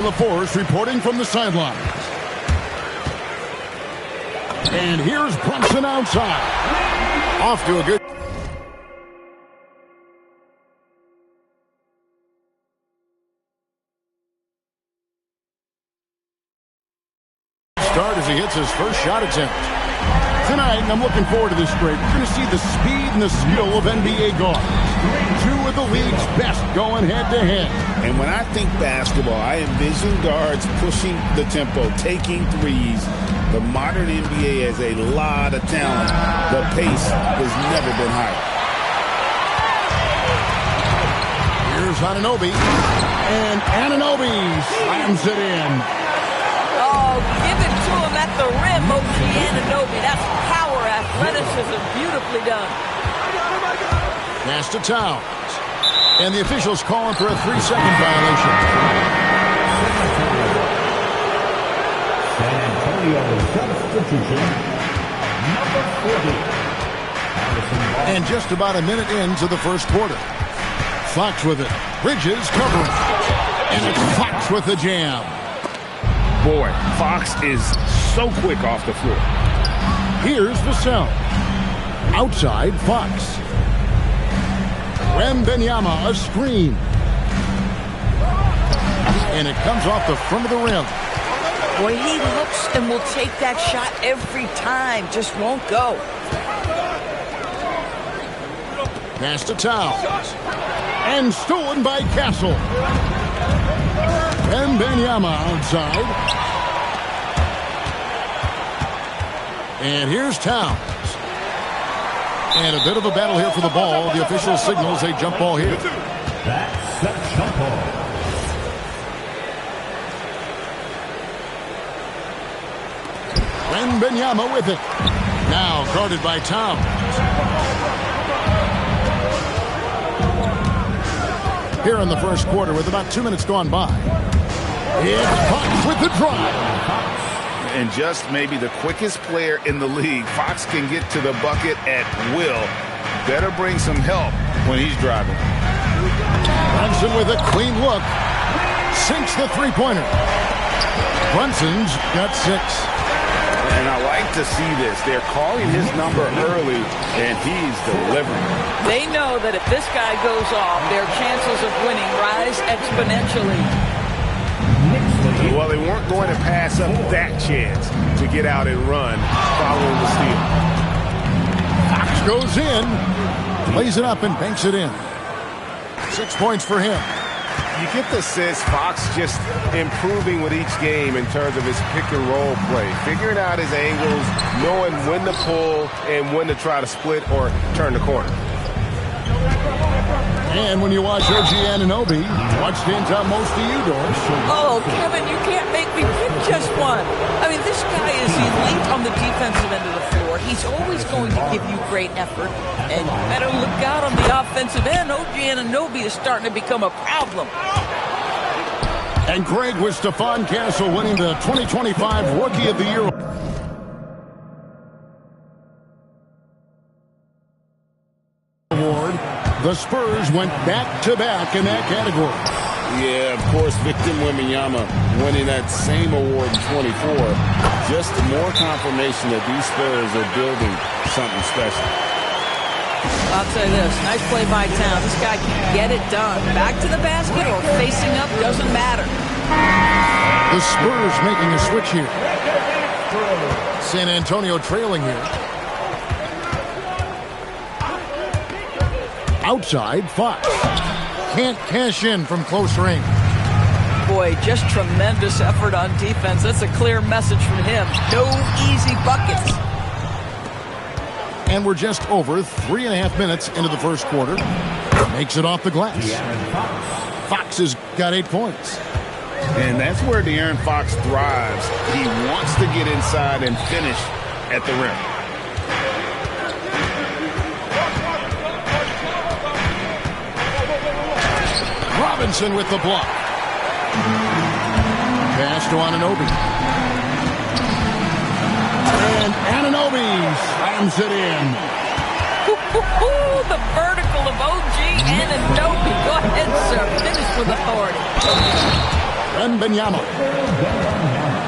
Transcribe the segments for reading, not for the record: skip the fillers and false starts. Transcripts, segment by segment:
The Force reporting from the sidelines. And here's Brunson outside. Off to a good start as he hits his first shot attempt. Tonight, I'm looking forward to this break. You're going to see the speed and the skill of NBA guards. Two of the league's best going head-to-head. And when I think basketball, I envision guards pushing the tempo, taking threes. The modern NBA has a lot of talent. The pace has never been higher. Here's Anunoby. And Anunoby slams it in. Oh, give it to him at the rim, OG Anunoby. That's power, athleticism, beautifully done. Pass to Towns. And the officials calling for a 3-second violation. San Antonio substitution, number 40. And just about a minute into the first quarter. Fox with it. Bridges covering. And it's Fox with the jam. Boy, Fox is so quick off the floor. Here's Vassell. Outside, Fox. Wembanyama, a screen. And it comes off the front of the rim. Boy, he looks and will take that shot every time. Just won't go. Pass to Towns. And stolen by Castle. Wembanyama outside. And here's Towns. And a bit of a battle here for the ball. The official signals a jump ball here. That's a jump ball. Wembanyama with it. Now guarded by Towns. Here in the first quarter with about 2 minutes gone by. It's Fox with the drive. And just maybe the quickest player in the league. Fox can get to the bucket at will. Better bring some help when he's driving. Brunson with a clean look. Sinks the three-pointer. Brunson's got 6. And I like to see this. They're calling his number early, and he's delivering. They know that if this guy goes off, their chances of winning rise exponentially. Well, they weren't going to pass up that chance to get out and run following the steal. Fox goes in, lays it up and banks it in. 6 points for him. You get the sense Fox just improving with each game in terms of his pick-and-roll play, figuring out his angles, knowing when to pull and when to try to split or turn the corner. And when you watch OG Anunoby, what stands out most to you, Doris? Oh, Kevin, you can't make me pick just one. I mean, this guy is elite on the defensive end of the floor. He's always going to give you great effort. And you better look out on the offensive end. OG Anunoby is starting to become a problem. And Greg with Stephon Castle winning the 2025 Rookie of the Year. Award. The Spurs went back-to-back in that category. Yeah, of course, Victor Wembanyama winning that same award in 24. Just more confirmation that these Spurs are building something special. I'll tell you this, nice play by Towns. This guy can get it done. Back to the basket or facing up, doesn't matter. The Spurs making a switch here. San Antonio trailing here. Outside, Fox. Can't cash in from close range. Boy, just tremendous effort on defense. That's a clear message from him. No easy buckets. And we're just over 3.5 minutes into the first quarter. Makes it off the glass. Fox has got 8 points. And that's where De'Aaron Fox thrives. He wants to get inside and finish at the rim. Robinson with the block. Pass to Anunoby. And Anunoby slams it in. The vertical of OG Anunoby. Go ahead, sir. Finish with authority. Wembanyama.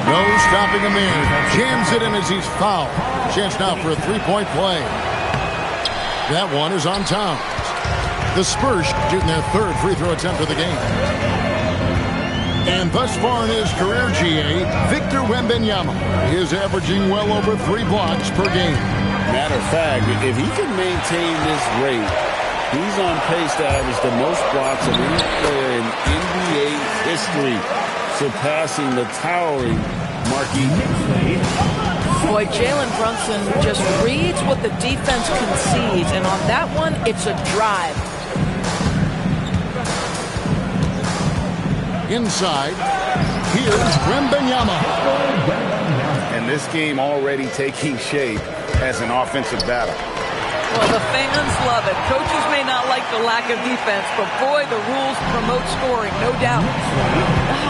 No stopping him there. Jams it in as he's fouled. Chance now for a three-point play. That one is on Towns. The Spurs shooting their third free throw attempt of the game. And thus far in his career, GA, Victor Wembanyama is averaging well over 3 blocks per game. Matter of fact, if he can maintain this rate, he's on pace to average the most blocks of any player in NBA history, surpassing the towering Marquis. Boy, Jalen Brunson just reads what the defense concedes, and on that one, it's a drive. Inside, here's Wembanyama. And this game already taking shape as an offensive battle. Well, the fans love it. Coaches may not like the lack of defense, but boy, the rules promote scoring, no doubt.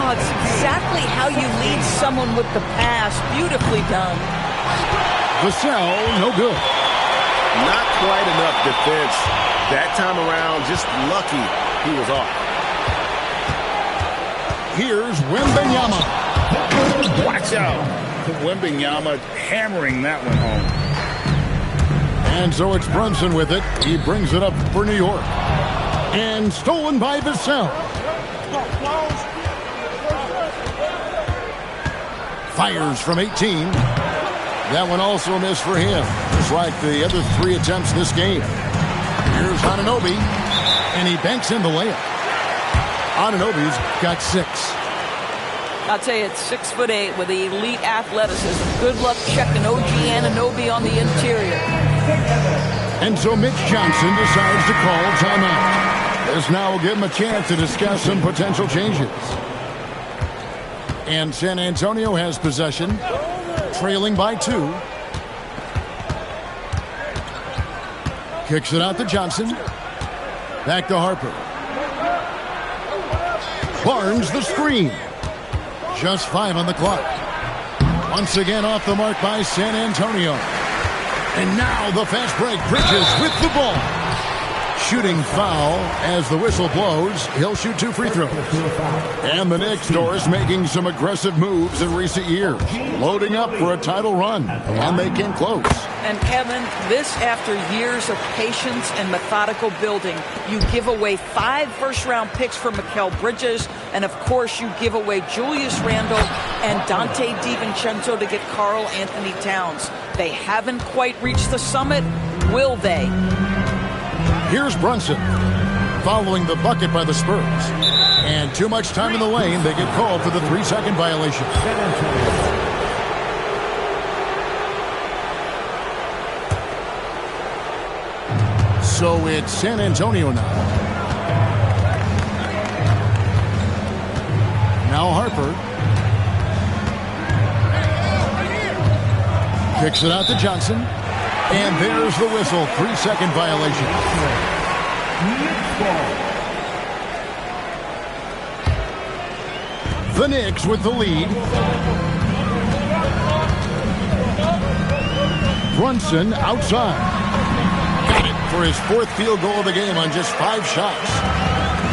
Oh, it's exactly how you lead someone with the pass. Beautifully done. Vassell, no good. Not quite enough defense. That time around, just lucky he was off. Here's Wembanyama. Watch out. Wembanyama hammering that one home. And so it's Brunson with it. He brings it up for New York. And stolen by Vassell. Fires from 18. That one also missed for him, just like the other 3 attempts this game. Here's Anunoby, and he banks in the layup. Anunoby's got 6. I'll tell you, it's 6'8" with elite athleticism. Good luck checking OG Anunoby on the interior. And so Mitch Johnson decides to call timeout. This now will give him a chance to discuss some potential changes. And San Antonio has possession, trailing by 2. Kicks it out to Johnson. Back to Harper. Barnes the screen. Just 5 on the clock. Once again off the mark by San Antonio. And now the fast break. Bridges with the ball. Shooting foul as the whistle blows. He'll shoot 2 free throws. And the Knicks, Doris, making some aggressive moves in recent years. Loading up for a title run. And they came close. And Kevin, this after years of patience and methodical building. You give away 5 first-round picks for Mikal Bridges. And, of course, you give away Julius Randle and Dante DiVincenzo to get Karl Anthony Towns. They haven't quite reached the summit. Will they? Here's Brunson, following the bucket by the Spurs. And too much time in the lane, they get called for the 3-second violation. So it's San Antonio now. Now Harper. Kicks it out to Johnson. And there's the whistle. 3-second violation. The Knicks with the lead. Brunson outside. Got it for his 4th field goal of the game on just 5 shots.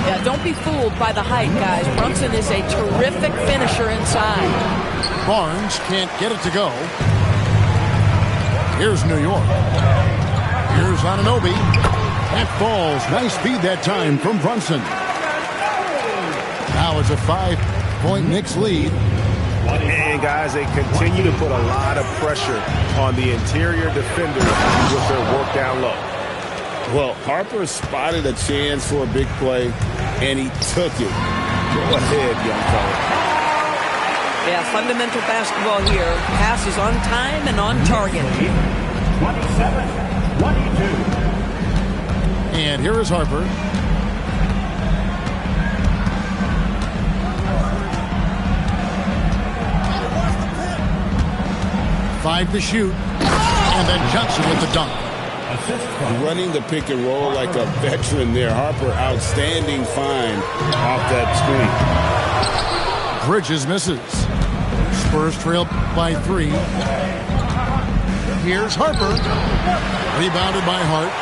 Yeah, don't be fooled by the height, guys. Brunson is a terrific finisher inside. Barnes can't get it to go. Here's New York. Here's Anunoby. That falls. Nice feed that time from Brunson. Now it's a 5-point Knicks lead. And guys, they continue to put a lot of pressure on the interior defenders with their work down low. Well, Harper spotted a chance for a big play, and he took it. Go ahead, young fella. Yeah, fundamental basketball here. Passes on time and on target. 27-22. And here is Harper. Five to shoot. And then Johnson with the dunk. Running the pick and roll like a veteran there. Harper, outstanding find off that screen. Bridges misses. Spurs trail by 3. Here's Harper. Rebounded by Hart.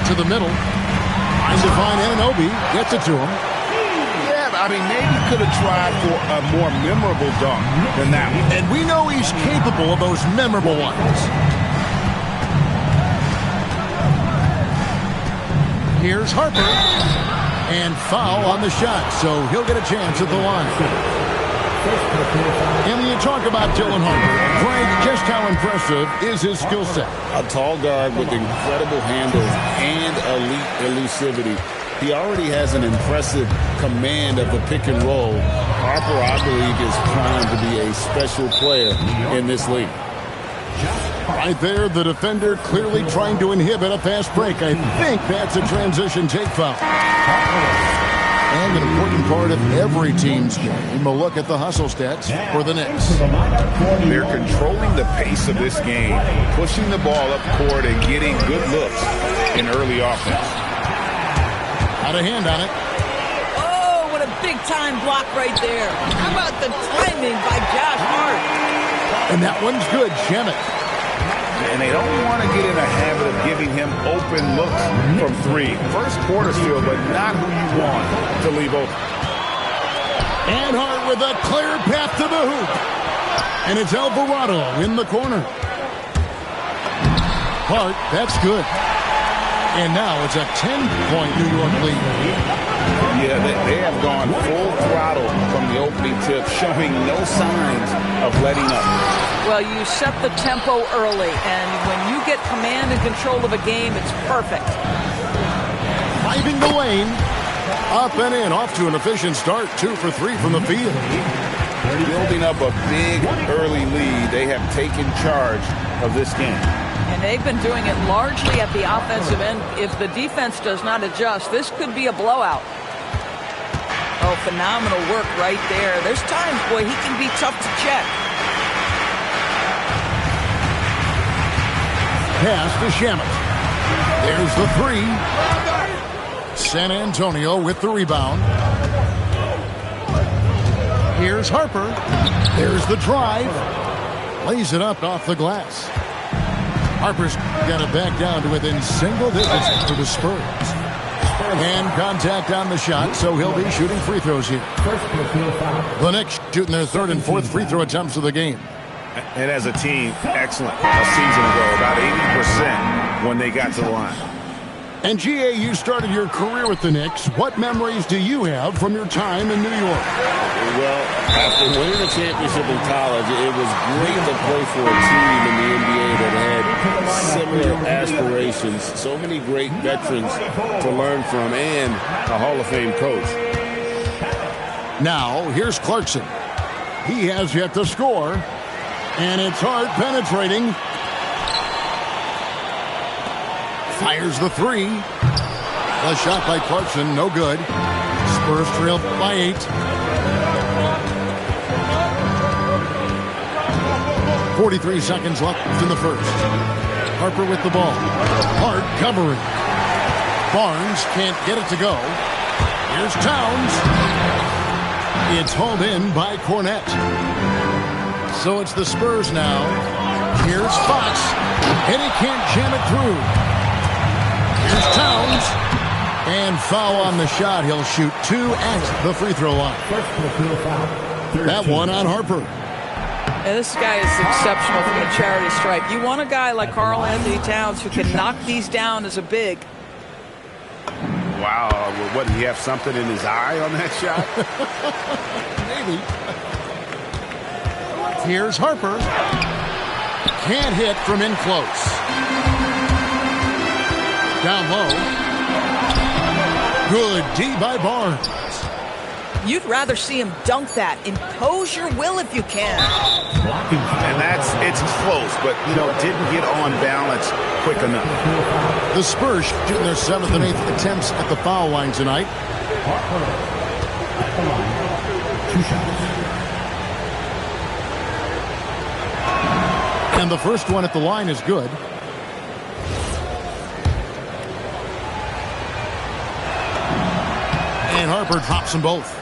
To the middle. Trying to find Anunoby. Gets it to him. I mean, maybe could have tried for a more memorable dunk than that one. And we know he's capable of those memorable ones. Here's Harper. And foul on the shot, so he'll get a chance at the line. And when you talk about Dylan Harper, Frank, just how impressive is his skill set? A tall guard with incredible handles and elite elusivity. He already has an impressive command of the pick and roll. Harper, I believe, is primed to be a special player in this league. Right there, the defender clearly trying to inhibit a fast break. I think that's a transition take foul. And an important part of every team's game, a look at the hustle stats for the Knicks. They're controlling the pace of this game, pushing the ball up court and getting good looks in early offense. Out of hand on it. Oh, what a big-time block right there. How about the timing by Josh Hart? And that one's good, Shemet. And they don't want to get in a habit of giving him open looks from three. First quarter still, but not who you want to leave open. And Hart with a clear path to the hoop. And it's Alvarado in the corner. Hart, that's good. And now it's a 10-point New York lead. Yeah, they have gone full throttle from the opening tip, showing no signs of letting up. Well, you set the tempo early, and when you get command and control of a game, it's perfect. Driving the lane. Up and in, off to an efficient start. 2 for 3 from the field. Building up a big early lead, they have taken charge of this game. And they've been doing it largely at the offensive end. If the defense does not adjust, this could be a blowout. Oh, phenomenal work right there. There's times, boy, he can be tough to check. Pass to Shemet. There's the 3. San Antonio with the rebound. Here's Harper. There's the drive. Lays it up off the glass. Harper's got it back down to within single digits for the Spurs. And contact on the shot, so he'll be shooting free throws here. The Knicks shooting their 3rd and 4th free throw attempts of the game. And as a team, excellent. A season ago, about 80% when they got to the line. And GA, you started your career with the Knicks. What memories do you have from your time in New York? Well, after winning a championship in college, it was great to play for a team in the NBA that had similar aspirations. So many great veterans to learn from and a Hall of Fame coach. Now, here's Clarkson. He has yet to score. And it's Hart penetrating. Fires the 3. A shot by Clarkson, no good. Spurs trail by 8. .43 seconds left in the first. Harper with the ball. Hart covering. Barnes can't get it to go. Here's Towns. It's hauled in by Cornette. So it's the Spurs now. Here's Fox. And he can't jam it through. Here's Towns. And foul on the shot. He'll shoot 2 at the free throw line. That one on Harper. Yeah, this guy is exceptional from the charity stripe. You want a guy like Karl Anthony Towns who can knock these down as a big. Wow. Well, what, did he have something in his eye on that shot? Maybe. Here's Harper. Can't hit from in close. Down low. Good D by Barnes. You'd rather see him dunk that. Impose your will if you can. And it's close, but, didn't get on balance quick enough. The Spurs shooting their 7th and 8th attempts at the foul line tonight. At the line, 2 shots. And the first one at the line is good. And Harper drops them both.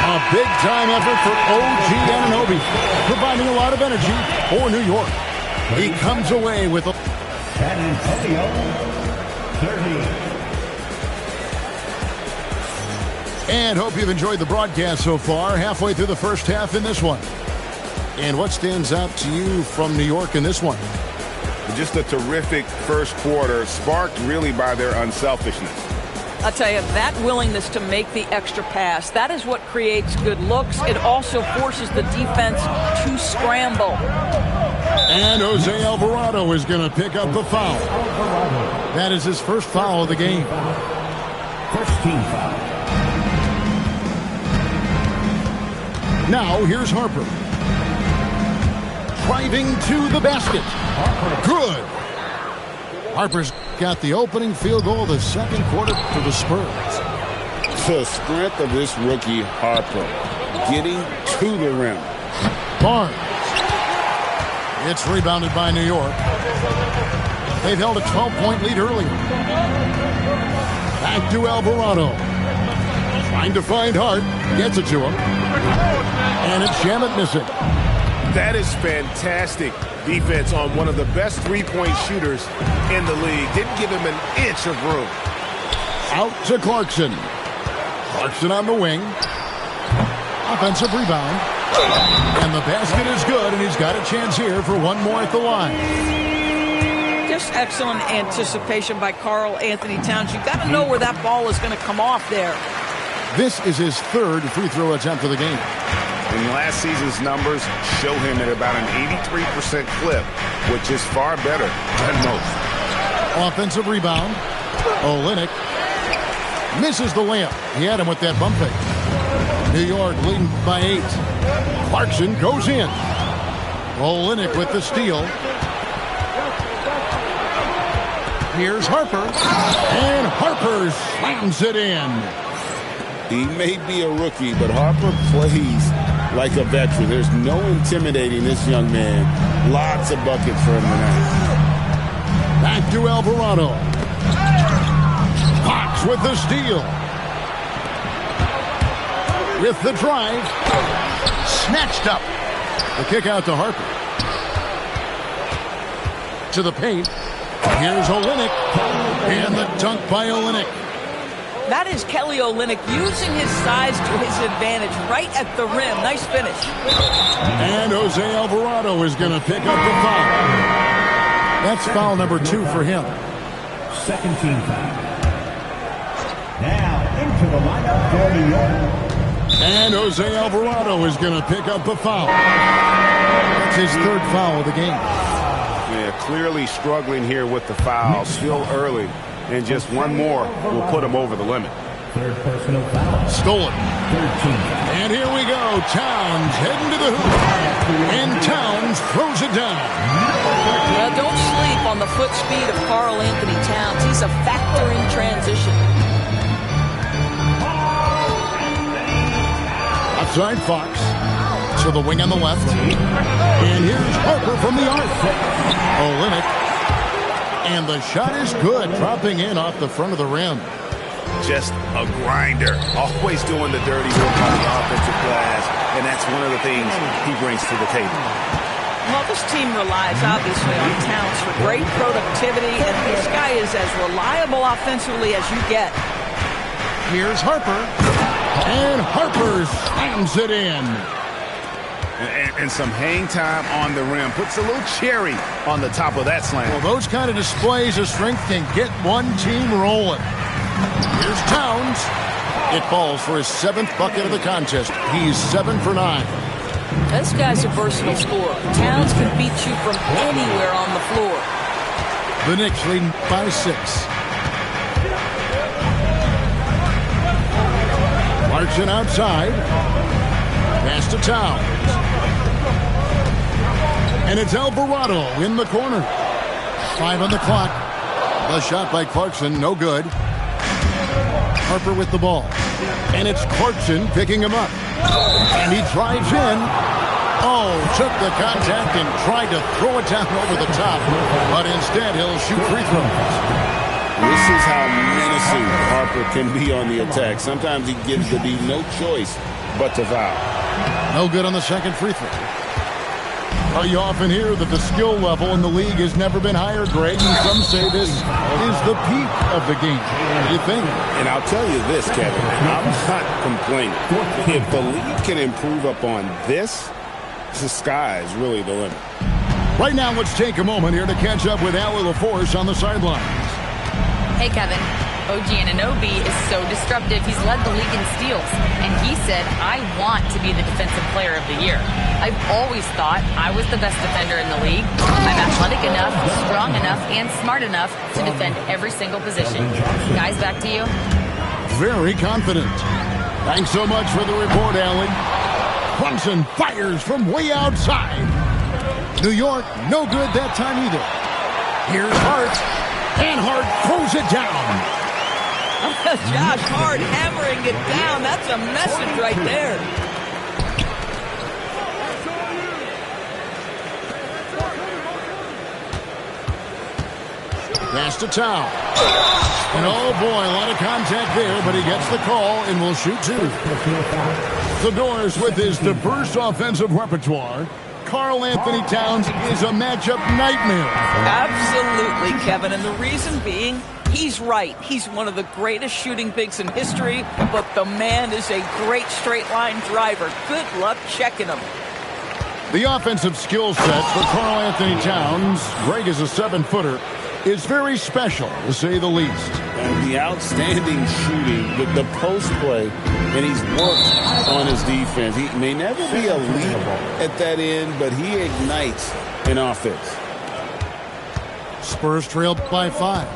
A big-time effort for OG Anunoby, providing a lot of energy for New York. He comes away with a... San Antonio, 30. And hope you've enjoyed the broadcast so far. Halfway through the first half in this one. And what stands out to you from New York in this one? Just a terrific first quarter, sparked really by their unselfishness. I'll tell you, that willingness to make the extra pass, that is what creates good looks. It also forces the defense to scramble. And Jose Alvarado is going to pick up the foul. That is his first foul of the game. First team foul. Now here's Harper. Driving to the basket. Good. Harper's got the opening field goal of the second quarter for the Spurs. The strength of this rookie, Harper, getting to the rim. Barnes. It's rebounded by New York. They've held a 12-point lead earlier. Back to Alvarado. Trying to find Hart. Gets it to him. And it's Shamet missing. That is fantastic defense on one of the best three-point shooters in the league. Didn't give him an inch of room. Out to Clarkson. Clarkson on the wing. Offensive rebound. And the basket is good, and he's got a chance here for one more at the line. Just excellent anticipation by Karl Anthony Towns. You've got to know where that ball is going to come off there. This is his third free throw attempt of the game. And last season's numbers show him at about an 83% clip, which is far better than most. Offensive rebound. Olynyk misses the layup. He had him with that bump fake. New York leading by 8. Clarkson goes in. Olynyk with the steal. Here's Harper. And Harper slams it in. He may be a rookie, but Harper plays like a veteran. There's no intimidating this young man. Lots of buckets for him tonight. Back to Alvarado. Fox with the steal. With the drive. Snatched up. The kick out to Harper. To the paint. Here's Olynyk. And the dunk by Olynyk. That is Kelly Olynyk using his size to his advantage right at the rim. Nice finish. And Jose Alvarado is going to pick up the foul. That's foul number 2 for him. Second team foul. Now into the lineup for New York. And Jose Alvarado is going to pick up the foul. That's his third foul of the game. Yeah, clearly struggling here with the foul. Still early. And just one more will put him over the limit. Third personal foul. Stolen. 13. And here we go. Towns heading to the hoop. And Towns throws it down. Don't sleep on the foot speed of Karl Anthony Towns. He's a factor in transition. Outside Fox. To the wing on the left. And here's Harper from the arc. Olynyk. And the shot is good, dropping in off the front of the rim. Just a grinder, always doing the dirty work on the offensive glass, and that's one of the things he brings to the table. Well, this team relies, obviously, on Towns for great productivity, and this guy is as reliable offensively as you get. Here's Harper, and Harper slams it in. And some hang time on the rim. Puts a little cherry on the top of that slam. Well, those kind of displays of strength can get one team rolling. Here's Towns. It falls for his 7th bucket of the contest. He's 7 for 9. This guy's a versatile scorer. Towns can beat you from anywhere on the floor. The Knicks leading by 6. Clarkson outside. Pass to Towns. And it's Alvarado in the corner. 5 on the clock. The shot by Clarkson, no good. Harper with the ball. And it's Clarkson picking him up. And he drives in. Oh, took the contact and tried to throw it down over the top. But instead, he'll shoot free throws. This is how menacing Harper can be on the attack. Sometimes he gives the D no choice but to foul. No good on the second free throw. Well, you often hear that the skill level in the league has never been higher, Greg, and some say this is the peak of the game. What do you think? And I'll tell you this, Kevin, I'm not complaining. If the league can improve upon this, the sky is really the limit. Right now, let's take a moment here to catch up with Allie LaForce on the sidelines. Hey, Kevin. OG Anunoby is so disruptive. He's led the league in steals. And he said, I want to be the defensive player of the year. I've always thought I was the best defender in the league. I'm athletic enough, strong enough, and smart enough to defend every single position. Guys, back to you. Very confident. Thanks so much for the report, Allie. Brunson fires from way outside. New York, no good that time either. Here's Hart. And Hart throws it down. Josh Hart hammering it down. That's a message right there. Pass to Tau. And oh boy, a lot of contact there, but he gets the call and will shoot two. The Doors with his diverse offensive repertoire. Karl Anthony Towns is a matchup nightmare. Absolutely, Kevin. And the reason being, he's right. He's one of the greatest shooting bigs in history, but the man is a great straight-line driver. Good luck checking him. The offensive skill set for Karl Anthony Towns, Greg is a 7-footer, is very special, to say the least. And the outstanding shooting with the post play, and he's worked on his defense. He may never be elite at that end, but he ignites an offense. Spurs trail by 5.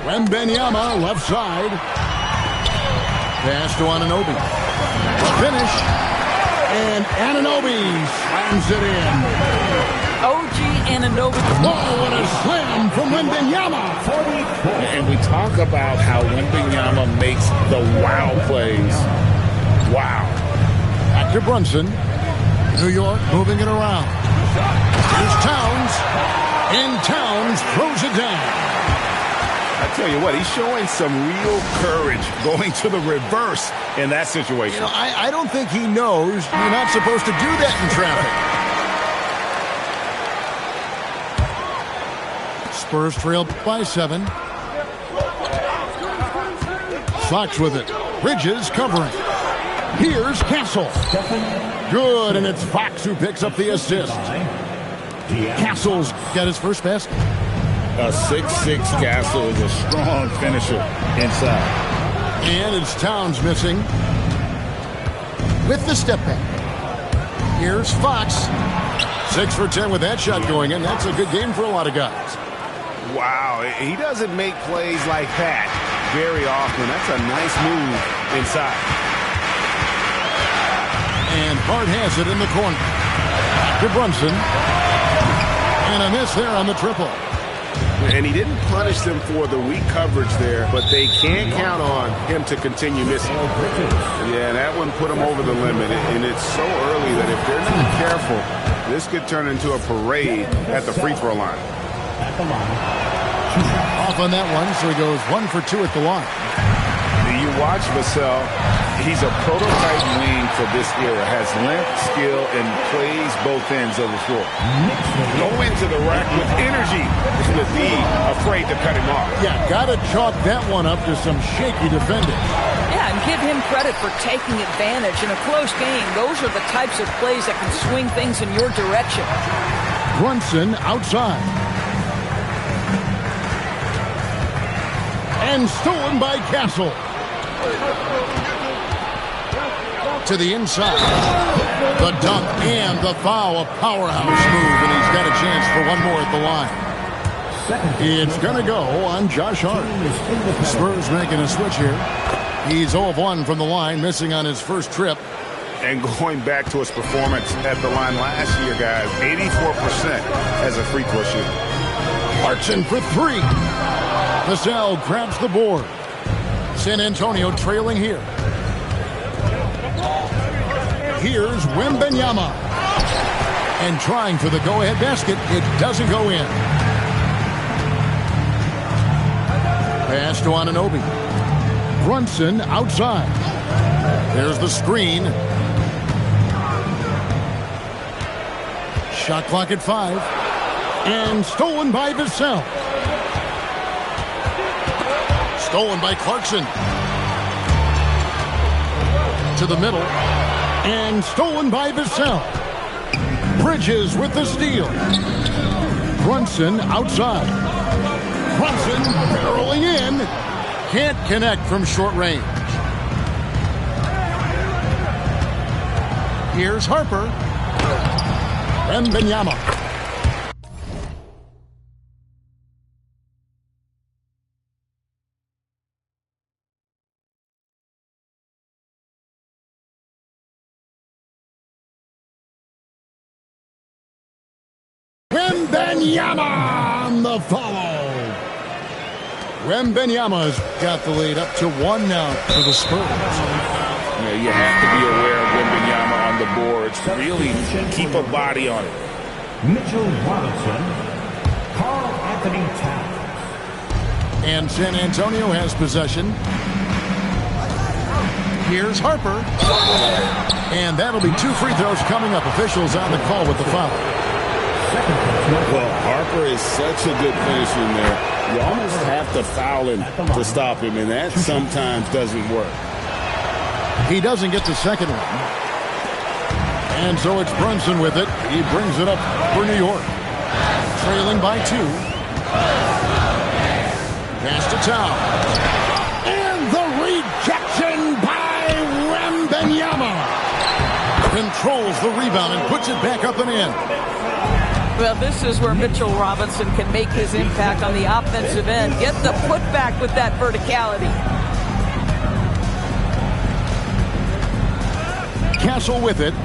Wembanyama left side. Pass to Anunoby. Finish. And Anunoby slams it in. OG Anunoby. Oh, what a slam from Wembanyama. And we talk about how Wembanyama makes the wow plays. Wow. Back to Brunson. New York moving it around. Here's Towns. And Towns throws it down. I tell you what, he's showing some real courage going to the reverse in that situation. You know, I don't think he knows you're not supposed to do that in traffic. Spurs trail by 7. Fox with it. Bridges covering. Here's Castle. Good, and it's Fox who picks up the assist. Castle's got his first basket. A 6'6" Castle is a strong finisher inside. And it's Towns missing. With the step back. Here's Fox. 6 for 10 with that shot going in. That's a good game for a lot of guys. Wow, he doesn't make plays like that very often. That's a nice move inside. And Hart has it in the corner. To Brunson. And a miss there on the triple. And he didn't punish them for the weak coverage there, but they can't count on him to continue missing. Yeah, that one put him over the limit, and it's so early that if they're not careful, this could turn into a parade at the free throw line. Off on that one, so he goes 1 for 2 at the line. You watch Vassell. He's a prototype wing for this era. Has length, skill, and plays both ends of the floor. Go into the rack with energy with the afraid to cut him off. Yeah, got to chalk that one up to some shaky defending. Yeah, and give him credit for taking advantage in a close game. Those are the types of plays that can swing things in your direction. Brunson outside. And stolen by Castle. To the inside. The dunk and the foul. A powerhouse move, and he's got a chance for one more at the line. It's going to go on Josh Hart. Spurs making a switch here. He's 0 of 1 from the line, missing on his first trip. And going back to his performance at the line last year, guys, 84% as a free throw shooter. Hart's in for 3. Vassell grabs the board. San Antonio trailing here. Here's Wembanyama. And trying for the go-ahead basket. It doesn't go in. Pass to Anunoby. Brunson outside. There's the screen. Shot clock at 5. And stolen by Vassell. Stolen by Clarkson. To the middle. And stolen by Vassell. Bridges with the steal. Brunson outside. Brunson barreling in. Can't connect from short range. Here's Harper. Wembanyama. Wembanyama on the follow. Wembanyama's got the lead up to 1 now for the Spurs. Yeah, you have to be aware of Wembanyama on the boards to really keep a body on it. Mitchell Robinson, Carl Anthony Towns. And San Antonio has possession. Here's Harper. And that'll be 2 free throws coming up. Officials on the call with the foul. Well, Harper is such a good finisher in there. You almost have to foul him to stop him, and that sometimes doesn't work. He doesn't get the second one. And so it's Brunson with it. He brings it up for New York. Trailing by 2. Pass to Towns. And the rejection by Wembanyama. Controls the rebound and puts it back up and in. Well, this is where Mitchell Robinson can make his impact on the offensive end. Get the putback with that verticality. Castle with it.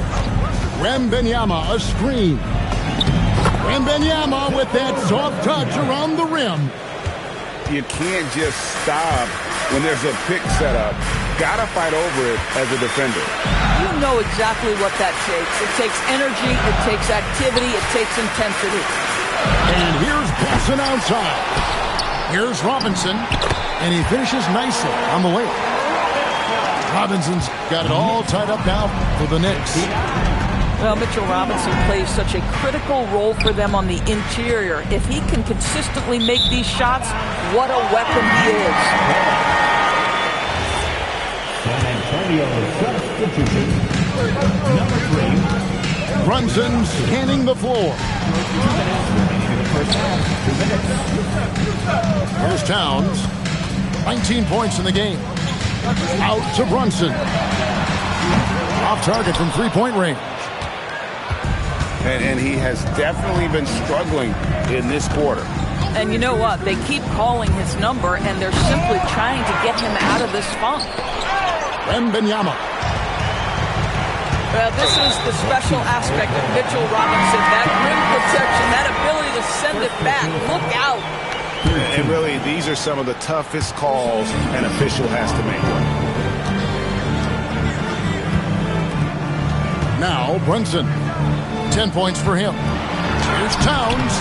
Wembanyama, a screen. Wembanyama with that soft touch around the rim. You can't just stop when there's a pick set up. Gotta fight over it as a defender. You know exactly what that takes. It takes energy, it takes activity, it takes intensity. And here's Boston outside. Here's Robinson, and he finishes nicely on the layup. Robinson's got it all tied up now for the Knicks. Well, Mitchell Robinson plays such a critical role for them on the interior. If he can consistently make these shots, what a weapon he is. San Antonio substitution. Number 3. Brunson scanning the floor. Here's Towns. 19 points in the game. Out to Brunson. Off target from 3-point range. And he has definitely been struggling in this quarter. And you know what? They keep calling his number, and they're simply trying to get him out of this funk. Wembanyama. Well, this is the special aspect of Mitchell Robinson. That rim protection, that ability to send it back. Look out. And really, these are some of the toughest calls an official has to make. Now Brunson. 10 points for him. Here's Towns.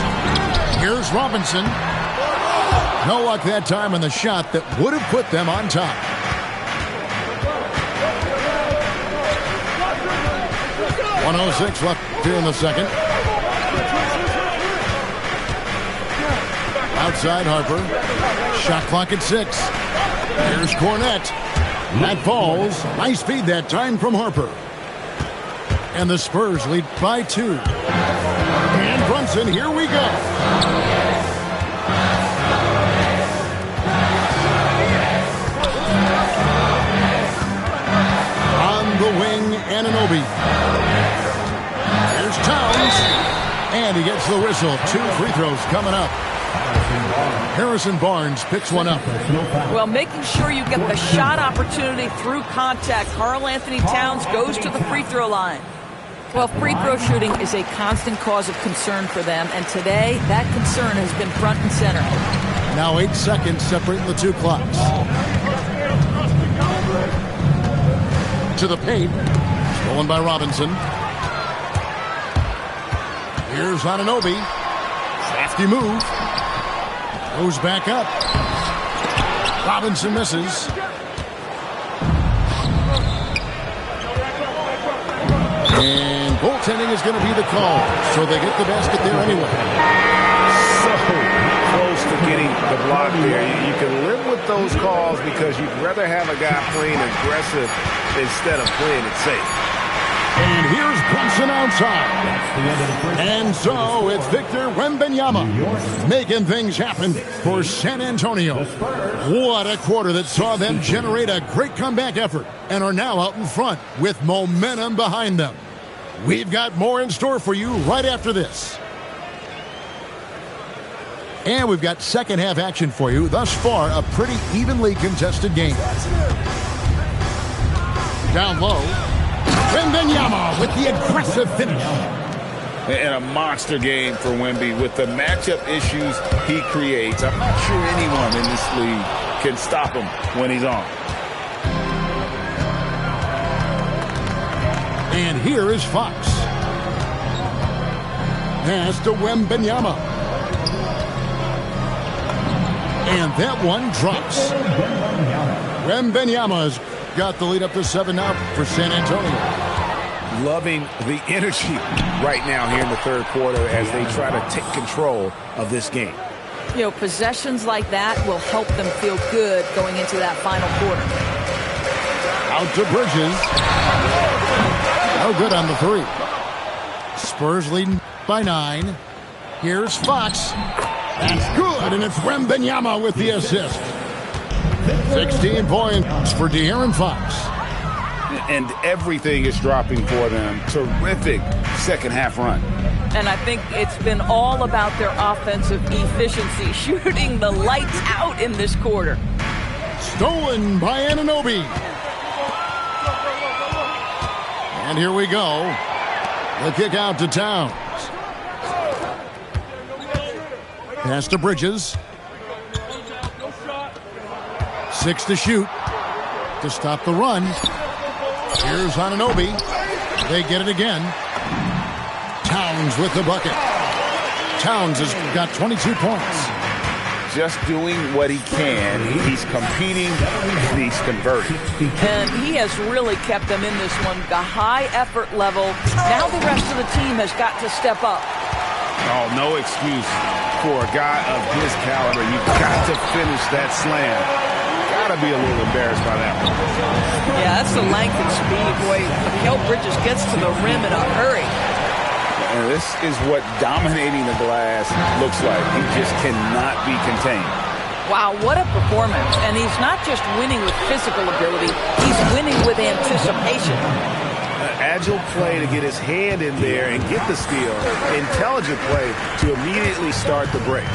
Here's Robinson. No luck that time on the shot that would have put them on top. .106 left here in the second. Outside Harper. Shot clock at 6. Here's Cornette. That falls. Nice feed that time from Harper. And the Spurs lead by 2. And Brunson, here we go. On the wing, Anunoby. Here's Towns. And he gets the whistle. 2 free throws coming up. Harrison Barnes picks one up. Well, making sure you get the shot opportunity through contact. Karl Anthony Towns goes to the free throw line. Well, free throw shooting is a constant cause of concern for them, and today that concern has been front and center. Now 8 seconds separating the 2 clocks. To the paint. Stolen by Robinson. Here's Anunoby. Crafty move. Goes back up. Robinson misses. And goaltending is going to be the call, so they get the basket there anyway. So close to getting the block there. You can live with those calls because you'd rather have a guy playing aggressive instead of playing it safe. And here's Brunson outside. And so it's Victor Wembanyama making things happen for San Antonio. What a quarter that saw them generate a great comeback effort and are now out in front with momentum behind them. We've got more in store for you right after this. And we've got second half action for you. Thus far, a pretty evenly contested game. Down low. Wembanyama with the aggressive finish. And a monster game for Wemby with the matchup issues he creates. I'm not sure anyone in this league can stop him when he's on. And here is Fox. Pass to Wembanyama. And that one drops. Wembanyama's got the lead up to 7 now for San Antonio. Loving the energy right now here in the third quarter as they try to take control of this game. You know, possessions like that will help them feel good going into that final quarter. Out to Bridges. No good on the three. Spurs leading by 9. Here's Fox. That's good, and it's Wembanyama with the assist. 16 points for De'Aaron Fox. And everything is dropping for them. Terrific second half run. And I think it's been all about their offensive efficiency, shooting the lights out in this quarter. Stolen by Anunoby. And here we go. The kick out to Towns. Pass to Bridges. 6 to shoot to stop the run. Here's Anunoby. They get it again. Towns with the bucket. Towns has got 22 points. Just doing what he can. He's competing. He's converting. And he has really kept them in this one. The high effort level. Now the rest of the team has got to step up. Oh, no excuse for a guy of his caliber. You've got to finish that slam. Got to be a little embarrassed by that one. Yeah, that's the length and speed. Boy, Miguel Bridges gets to the rim in a hurry. And this is what dominating the glass looks like. He just cannot be contained. Wow, what a performance. And he's not just winning with physical ability, he's winning with anticipation. Agile play to get his hand in there and get the steal. Intelligent play to immediately start the break.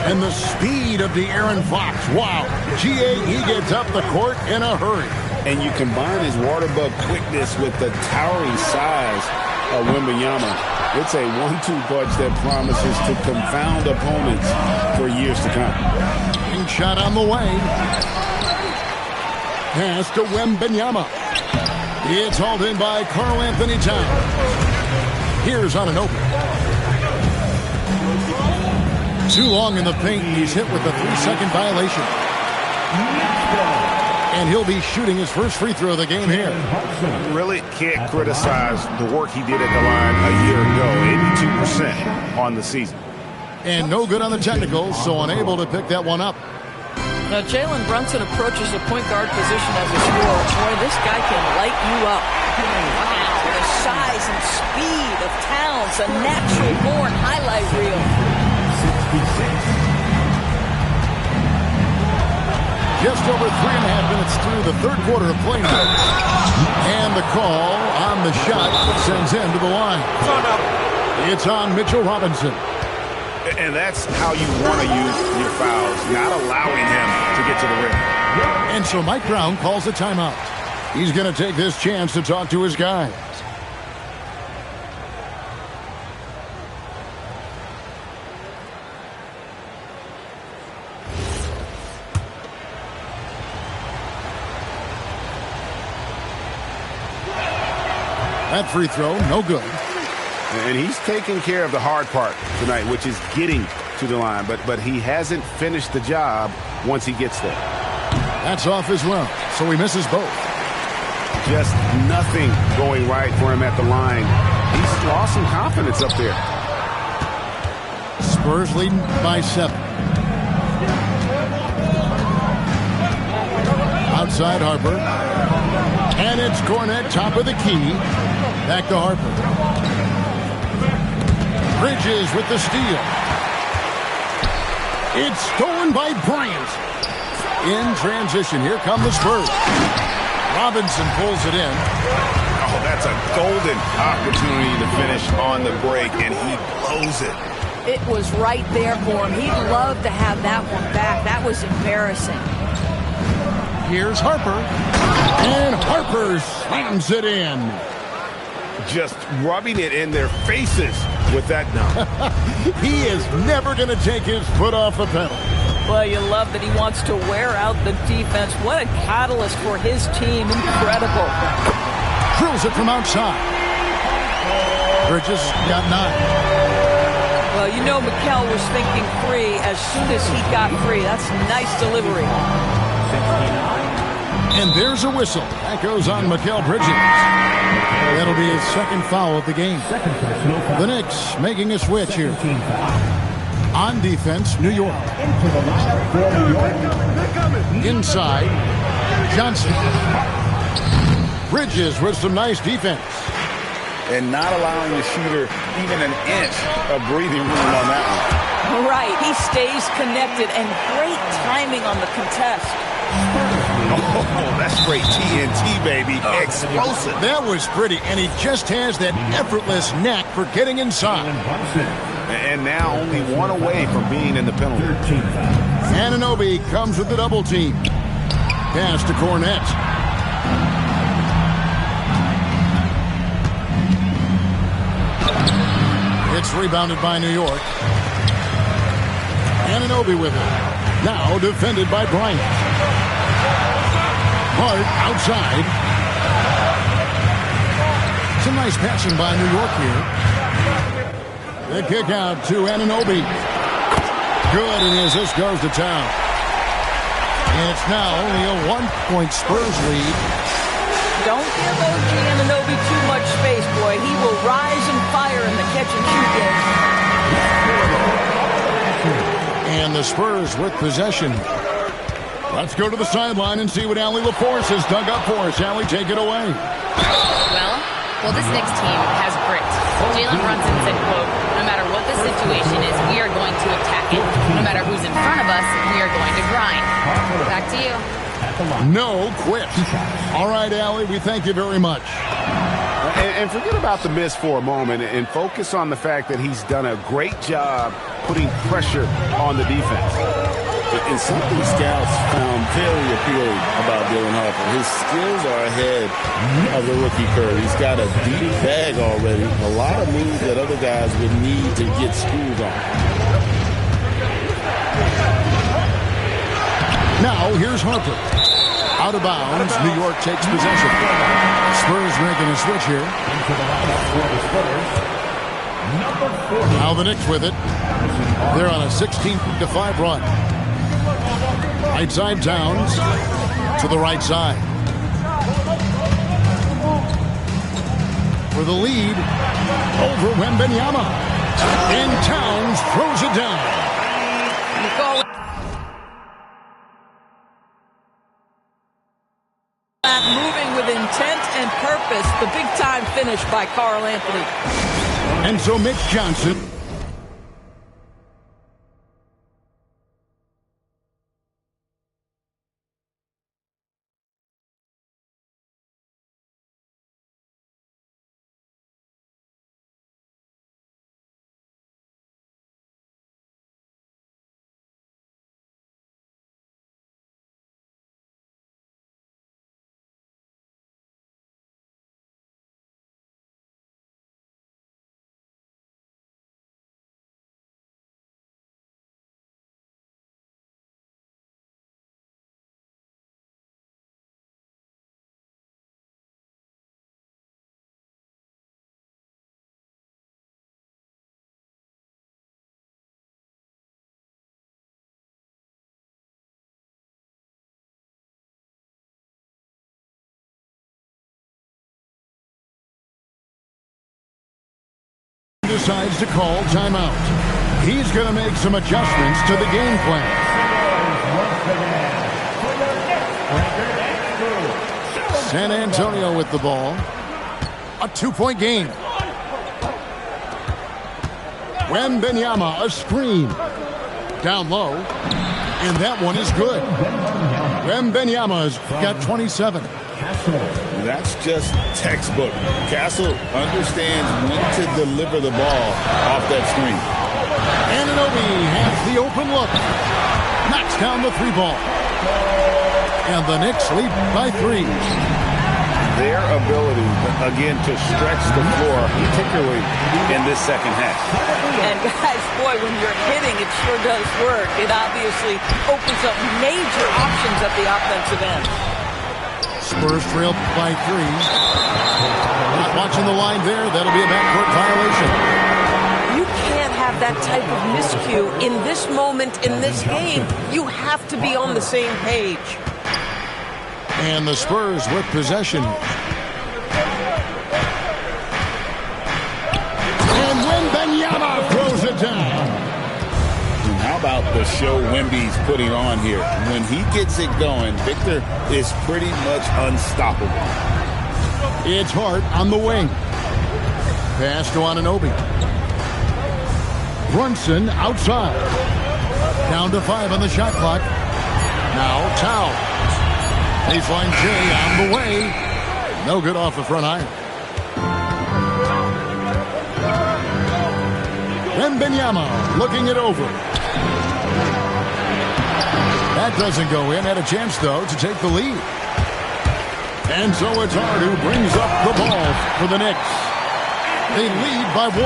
And the speed of De'Aaron Fox. Wow. He gets up the court in a hurry. And you combine his water bug quickness with the towering size of Wembanyama. It's a 1-2 punch that promises to confound opponents for years to come. Big shot on the way. Pass to Wembanyama. It's hauled in by Karl Anthony Towns. Here's Anunoby. Too long in the paint. He's hit with a 3-second violation. And he'll be shooting his first free throw of the game here. Really can't criticize the work he did at the line a year ago. 82% on the season. And no good on the technicals, so unable to pick that one up. Now, Jalen Brunson approaches the point guard position as a scorer. Boy, this guy can light you up. Wow, the size and speed of Towns, a natural-born highlight reel. Just over 3.5 minutes through the third quarter of play now. And the call on the shot sends him to the line. It's on Mitchell Robinson. And that's how you want to use your fouls, not allowing him to get to the rim. And so Mike Brown calls a timeout. He's going to take this chance to talk to his guys. That free throw, no good. And he's taking care of the hard part tonight, which is getting to the line. But he hasn't finished the job once he gets there. That's off as well, so he misses both. Just nothing going right for him at the line. He's lost some confidence up there. Spurs leading by 7. Outside Harper. And it's Cornet, top of the key. Back to Harper. Bridges with the steal. It's stolen by Bryant. In transition, here come the Spurs. Robinson pulls it in. Oh, that's a golden opportunity to finish on the break, and he blows it. It was right there for him. He'd love to have that one back. That was embarrassing. Here's Harper. And Harper slams it in. Just rubbing it in their faces with that dunk. He is never going to take his foot off the pedal. Well, you love that he wants to wear out the defense. What a catalyst for his team. Incredible. Drills it from outside. Bridges got 9. Well, you know Mikel was thinking 3 as soon as he got free. That's nice delivery. And there's a whistle. That goes on Mikel Bridges. That'll be his second foul of the game. The Knicks making a switch here. On defense, New York. Inside, Johnson. Bridges with some nice defense. And not allowing the shooter even an inch of breathing room on that one. Right, he stays connected, and great timing on the contest. Oh, that's great TNT, baby. Explosive. That was pretty, and he just has that effortless knack for getting inside. And now only one away from being in the penalty. Anunoby comes with the double team. Pass to Cornet. It's rebounded by New York. Anunoby with it. Now defended by Bryant. Hart outside. Some nice passing by New York here. The kick out to Anunoby. Good, and as this goes to town. And it's now only a 1-point Spurs lead. Don't give OG Anunoby too much space, boy. He will rise and fire in the catch-and-shoot game. And the Spurs with possession. Let's go to the sideline and see what Allie LaForce has dug up for us. Allie, take it away. Well, this Knicks team has grit. Jalen Brunson said, quote, no matter what the situation is, we are going to attack it. No matter who's in front of us, we are going to grind. Back to you. No quit. All right, Allie, we thank you very much. And forget about the miss for a moment and focus on the fact that he's done a great job putting pressure on the defense. And something scouts found very appealing about Dylan Harper. His skills are ahead of the rookie curve. He's got a deep bag already. A lot of moves that other guys would need to get schooled on. Now, here's Harper. Out of bounds, New York takes possession. Spurs making a switch here. Now the Knicks with it. They're on a 16-5 run. Right side Towns to the right side. For the lead over Wembanyama. And Towns throws it down. Moving with intent and purpose. The big-time finish by Karl Anthony. And so Mitch Johnson decides to call timeout. He's going to make some adjustments to the game plan. San Antonio with the ball. A 2-point game. Wembanyama, a screen. Down low. And that one is good. Wembanyama's got 27. That's just textbook. Castle understands when to deliver the ball off that screen. Anunoby has the open look. Knocks down the 3-ball. And the Knicks lead by 3. Their ability, again, to stretch the floor, particularly in this second half. And guys, boy, when you're hitting, it sure does work. It obviously opens up major options at the offensive end. Spurs trail by 3. Not watching the line there. That'll be a backcourt violation. You can't have that type of miscue in this moment, in this game. You have to be on the same page. And the Spurs with possession. And Wembanyama throws it down. And how about the show Wemby's putting on here? When he gets it going, Victor is pretty much unstoppable. It's Hart on the wing. Pass to Anunoby. Brunson outside. Down to 5 on the shot clock. Now Towel. Baseline J on the way. No good off the front iron. Wembanyama looking it over. That doesn't go in. Had a chance, though, to take the lead. And so it's Hart who brings up the ball for the Knicks. They lead by 1.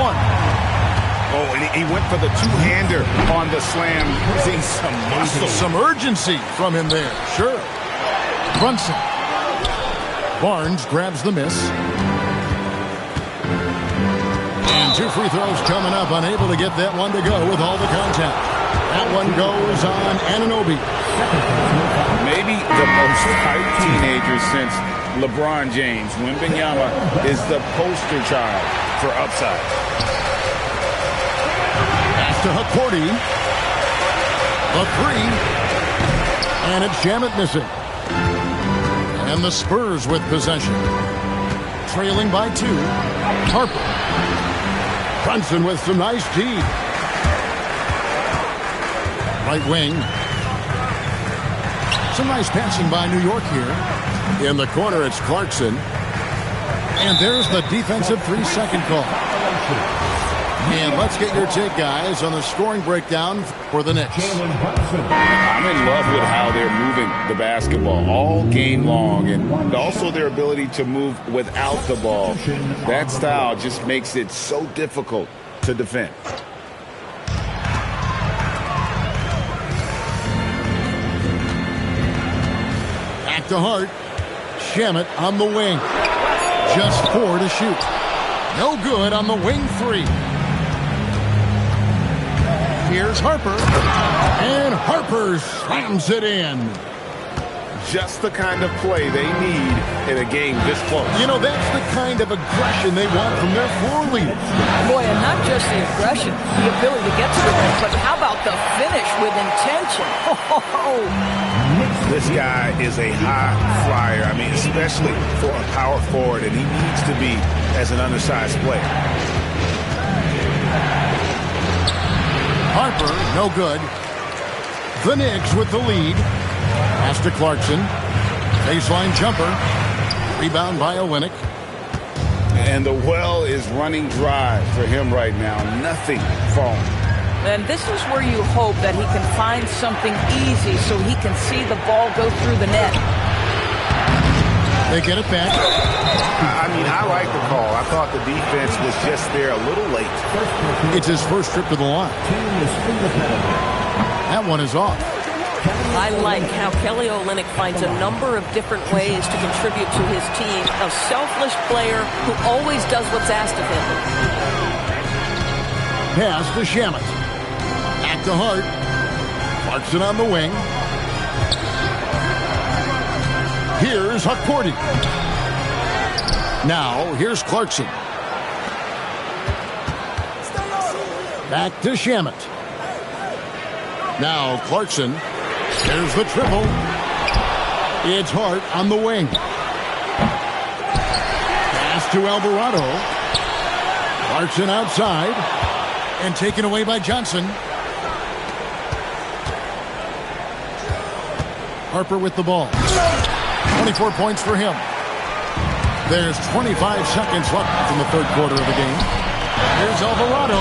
Oh, and he went for the two-hander on the slam, using some muscle. Some urgency from him there. Sure. Brunson. Barnes grabs the miss. And 2 free throws coming up. Unable to get that one to go with all the contact. That one goes on Anunoby. Maybe the most hyped teenager since LeBron James. Wembanyama is the poster child for upside. Pass to Hakordi. A 3. And it's Shamet missing. And the Spurs with possession. Trailing by 2. Harper. Brunson with some nice D. Right wing. Some nice passing by New York here. In the corner, it's Clarkson. And there's the defensive 3-second call. And let's get your take, guys, on the scoring breakdown for the Knicks. I'm in love with how they're moving the basketball all game long, and also their ability to move without the ball. That style just makes it so difficult to defend. Back to Hart. Shamet on the wing. Just 4 to shoot. No good on the wing 3. Here's Harper. And Harper slams it in. Just the kind of play they need in a game this close. You know, that's the kind of aggression they want from their floor leaders. Boy, and not just the aggression, the ability to get to the rim, but how about the finish with intention? This guy is a high flyer. I mean, especially for a power forward, and he needs to be as an undersized player. Harper, no good. The Knicks with the lead. Pass to Clarkson. Baseline jumper. Rebound by Olynyk. And the well is running dry for him right now. Nothing falling. And this is where you hope that he can find something easy so he can see the ball go through the net. They get it back. I mean, I like the call. I thought the defense was just there a little late. It's his first trip to the line. That one is off. I like how Kelly Olynyk finds a number of different ways to contribute to his team. A selfless player who always does what's asked of him. Pass to Shamet. Back to Hart. Clarkson on the wing. Here's Hakordi. Now, here's Clarkson. Back to Shamet. Now Clarkson. There's the triple. It's Hart on the wing. Pass to Alvarado. Clarkson outside. And taken away by Johnson. Harper with the ball. 24 points for him. There's 25 seconds left in the third quarter of the game. Here's Alvarado.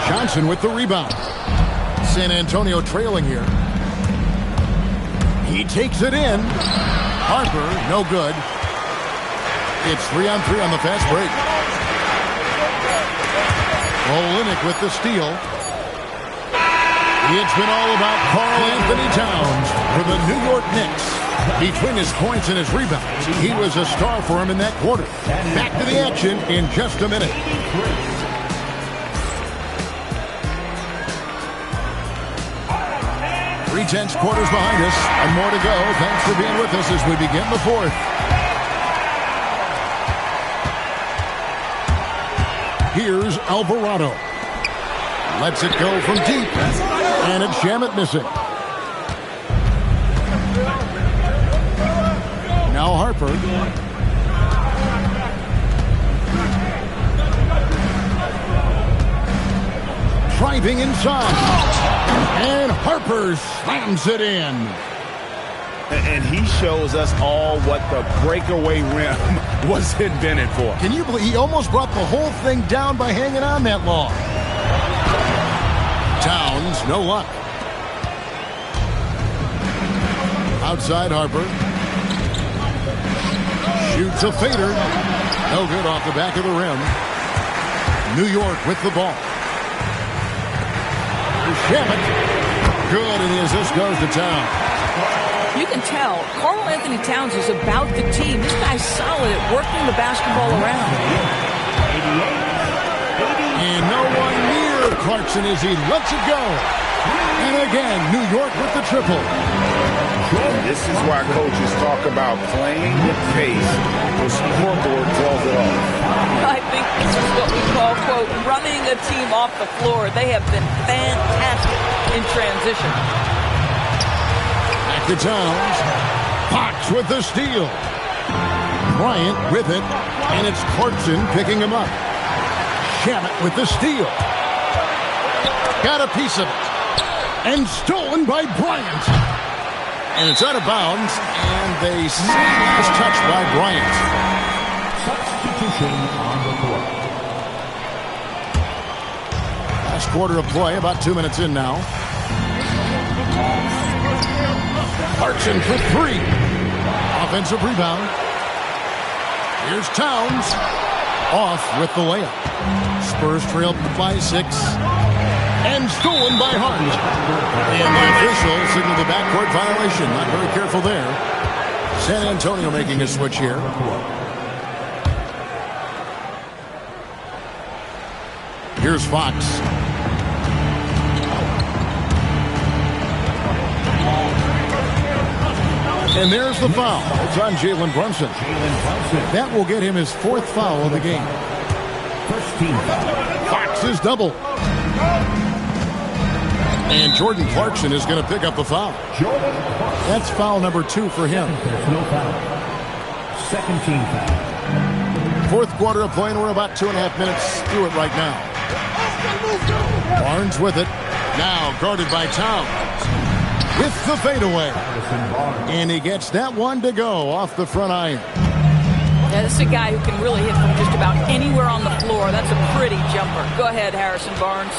Johnson with the rebound. San Antonio trailing here. He takes it in. Harper, no good. It's 3-on-3 on the fast break. Olynyk with the steal. It's been all about Karl Anthony Towns for the New York Knicks. Between his points and his rebounds, he was a star for him in that quarter. Back to the action in just a minute. 3/10 quarters behind us, and more to go. Thanks for being with us as we begin the fourth. Here's Alvarado. Lets it go from deep. And it's Shamet missing. Now Harper. Driving inside. And Harper slams it in. And he shows us all what the breakaway rim was invented for. Can you believe he almost brought the whole thing down by hanging on that long? Towns, no luck. Outside Harper. Shoots a fader. No good off the back of the rim. New York with the ball. Shamet. Good, and the assist goes to Towns. You can tell Karl Anthony Towns is about the team. This guy's solid at working the basketball around. And no one near Clarkson as he lets it go. And again, New York with the triple. This is why coaches talk about playing with pace. The scoreboard tells it all. I think this is what we call, quote, running a team off the floor. They have been fantastic in transition. Back to Towns. Fox with the steal. Bryant with it. And it's Clarkson picking him up. Shamet with the steal. Got a piece of it. And stolen by Bryant. And it's out of bounds. And they see this touch by Bryant. Substitution on the court. Last quarter of play, about 2 minutes in now. Clarkson for three. Offensive rebound. Here's Towns. Off with the layup. Spurs trail by 6. And stolen by Hart. And the official signaled the backcourt violation. Not very careful there. San Antonio making a switch here. Here's Fox. And there's the foul. It's on Jalen Brunson. That will get him his 4th foul of the game. First team foul. Fox is double. And Jordan Clarkson is going to pick up the foul. That's foul number 2 for him. There's no foul. Second team foul. 4th quarter of play, and we're about 2.5 minutes through it right now. Barnes with it. Now guarded by Towns. With the fadeaway. And he gets that one to go off the front iron. Yeah, this is a guy who can really hit from just about anywhere on the floor. That's a pretty jumper. Go ahead, Harrison Barnes.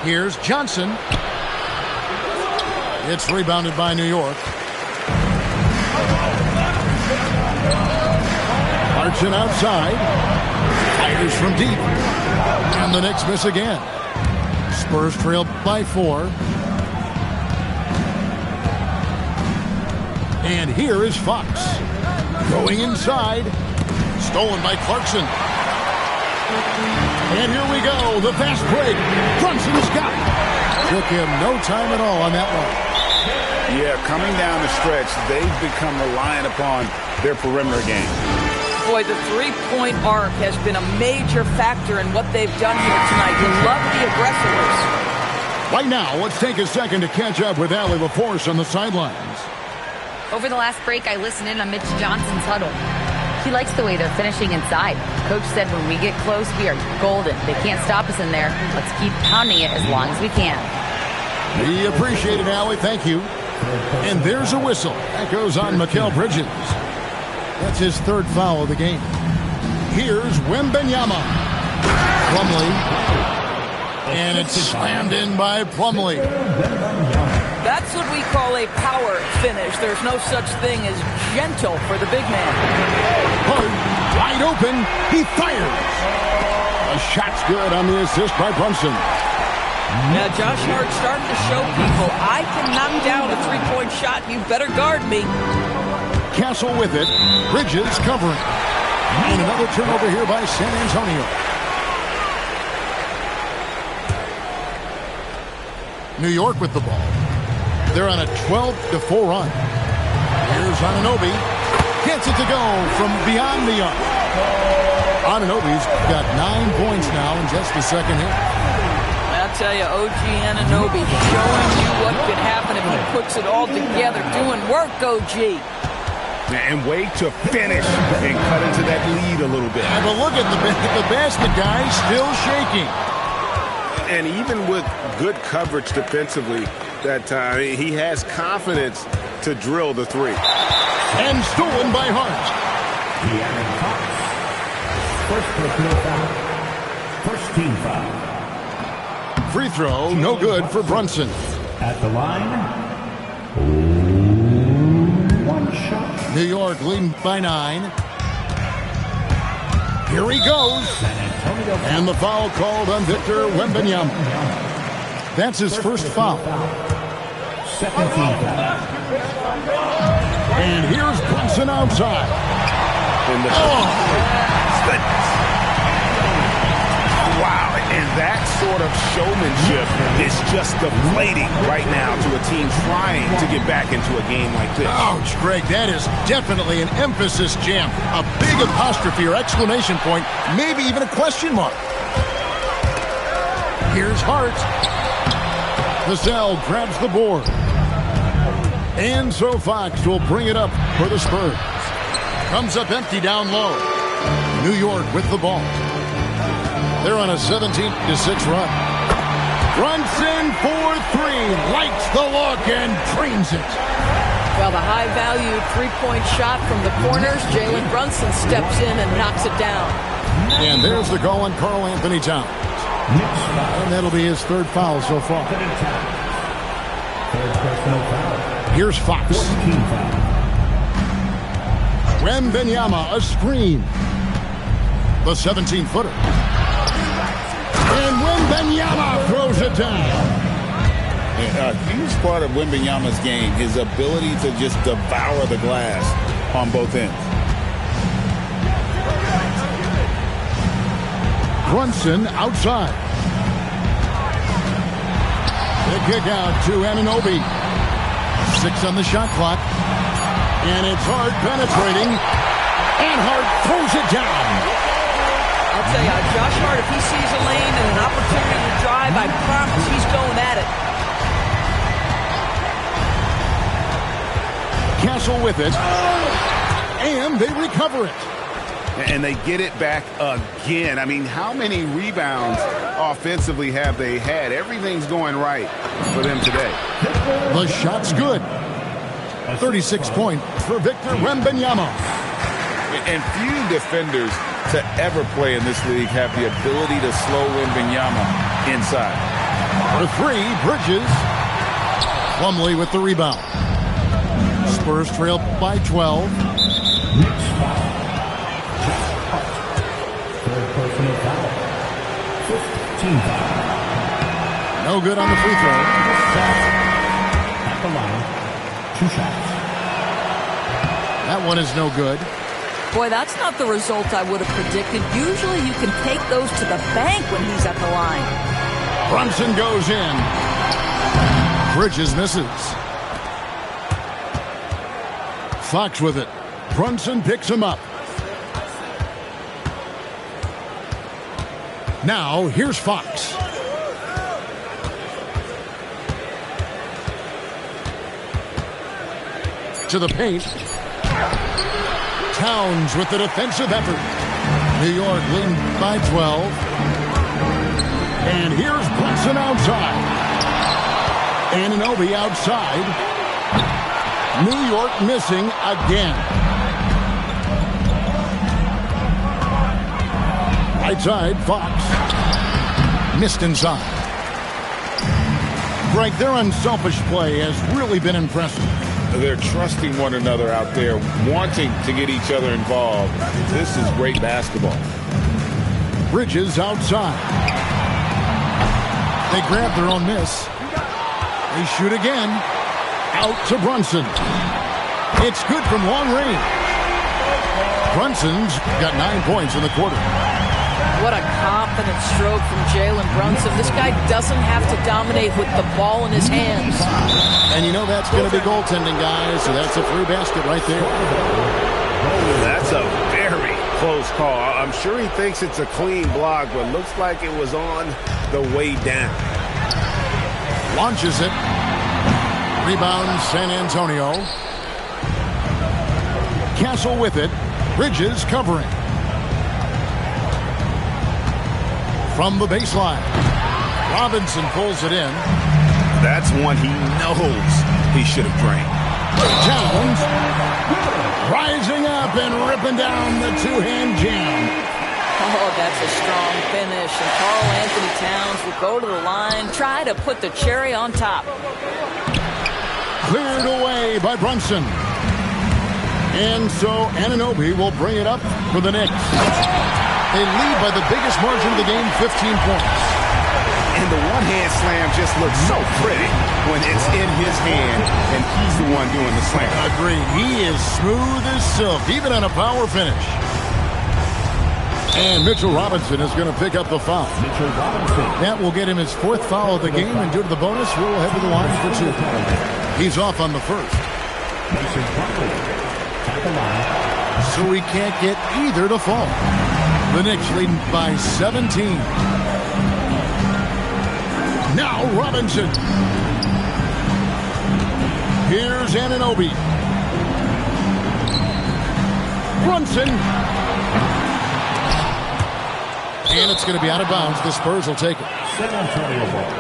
Here's Johnson. It's rebounded by New York. Clarkson outside. Fires from deep. And the Knicks miss again. Spurs trail by 4. And here is Fox. Going inside. Stolen by Clarkson. And here we go. The fast break. Brunson's got it. Took him no time at all on that one. Yeah, coming down the stretch, they've become reliant upon their perimeter game. Boy, the three-point arc has been a major factor in what they've done here tonight. You love the aggressiveness. Right now, let's take a second to catch up with Allie LaForce on the sidelines. Over the last break, I listened in on Mitch Johnson's huddle. He likes the way they're finishing inside. Coach said when we get close, we are golden. They can't stop us in there. Let's keep pounding it as long as we can. We appreciate it, Allie. Thank you. And there's a whistle. That goes on Mikal Bridges. That's his third foul of the game. Here's Wembanyama. Plumlee. And it's slammed in by Plumlee. That's what we call a power finish. There's no such thing as gentle for the big man. Hart, wide open. He fires. A shot's good on the assist by Brunson. Now, Josh Hart starting to show people, I can knock down a three-point shot. You better guard me. Castle with it. Bridges covering. And another turnover here by San Antonio. New York with the ball. They're on a 12-4 run. Here's Anunoby. Gets it to go from beyond the arc. Anunoby's got 9 points now in just the second half. I'll tell you, OG Anunoby showing you what could happen if he puts it all together. Doing work, OG. And way to finish and cut into that lead a little bit. Yeah, but look at the basket guy still shaking. And even with good coverage defensively that time, he has confidence to drill the three. And stolen by Hart. First team foul. Free throw, no good for Brunson. At the line, one shot. New York leading by 9. Here he goes. And the foul called on Victor Wembanyama. That's his first foul. Second team foul. And here's Brunson outside. Goodness. Wow, and that sort of showmanship is just deflating right now to a team trying to get back into a game like this. Ouch, Greg, that is definitely an emphasis jam. A big apostrophe or exclamation point, maybe even a question mark. Here's Hart. Vassell grabs the board. And so Fox will bring it up for the Spurs. Comes up empty down low. New York with the ball. They're on a 17-6 run. Brunson for 3. Lights the look and drains it. Well, the high-value three-point shot from the corners. Jalen Brunson steps in and knocks it down. And there's the call on Karl Anthony Towns. And that'll be his third foul so far. Here's Fox. Wembanyama, a screen. The 17-footer. And Wembanyama throws it down. A huge part of Wembanyama's game, his ability to just devour the glass on both ends. Brunson outside. The kick out to Anunoby. 6 on the shot clock. And it's Hart penetrating. And Hart throws it down. I'll tell you, Josh Hart, if he sees a lane and an opportunity to drive, I promise he's going at it. Castle with it. And they recover it. And they get it back again. I mean, how many rebounds offensively have they had? Everything's going right for them today. The shot's good. 36 points for Victor Wembanyama. And few defenders to ever play in this league have the ability to slow Wembanyama inside. For 3, Bridges. Plumlee with the rebound. Spurs trail by 12. No good on the free throw. At the line, 2 shots. That one is no good. Boy, that's not the result I would have predicted. Usually you can take those to the bank when he's at the line. Brunson goes in. Bridges misses. Fox with it. Brunson picks him up. Now, here's Fox. To the paint. Towns with the defensive effort. New York leading by 12. And here's Brunson outside. Anunoby outside. New York missing again. Right side, Fox. Missed inside. Greg, their unselfish play has really been impressive. They're trusting one another out there, wanting to get each other involved. This is great basketball. Bridges outside. They grab their own miss. They shoot again. Out to Brunson. It's good from long range. Brunson's got 9 points in the quarter. What a confident stroke from Jalen Brunson. This guy doesn't have to dominate with the ball in his hands. And you know that's going to be goaltending, guys, so that's a free basket right there. That's a very close call. I'm sure he thinks it's a clean block, but looks like it was on the way down. Launches it. Rebound, San Antonio. Castle with it. Bridges covering. From the baseline. Robinson pulls it in. That's one he knows he should have drained. Towns rising up and ripping down the two-hand jam. Oh, that's a strong finish. And Karl Anthony Towns will go to the line, try to put the cherry on top. Cleared away by Brunson. And so Anunoby will bring it up for the Knicks. They lead by the biggest margin of the game, 15 points. And the one-hand slam just looks so pretty when it's in his hand and he's the one doing the slam. Agreed. He is smooth as silk, even on a power finish. And Mitchell Robinson is going to pick up the foul. Mitchell Robinson. That will get him his 4th foul of the game, and due to the bonus, we'll head to the line for 2. He's off on the first. Mason Plumlee at the line. So he can't get either to fall. The Knicks leading by 17. Now Robinson. Here's Anunoby. Brunson. And it's going to be out of bounds. The Spurs will take it. San Antonio ball.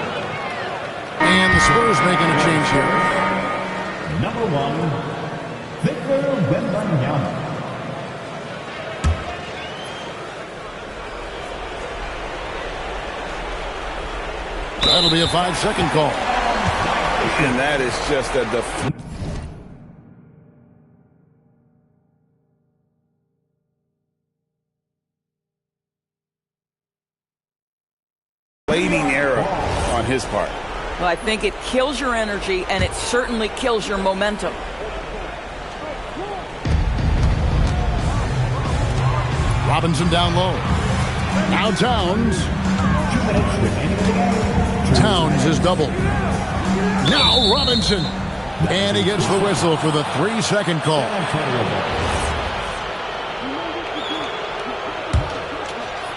And the Spurs making a change here. Number 1, Victor Wembanyama. That'll be a 5-second call. And that is just a deflating error on his part. Well, I think it kills your energy, and it certainly kills your momentum. Robinson down low. Now Towns. 2 minutes remaining in the game. Towns is doubled. Now Robinson. And he gets the whistle for the 3-second call. San Antonio ball.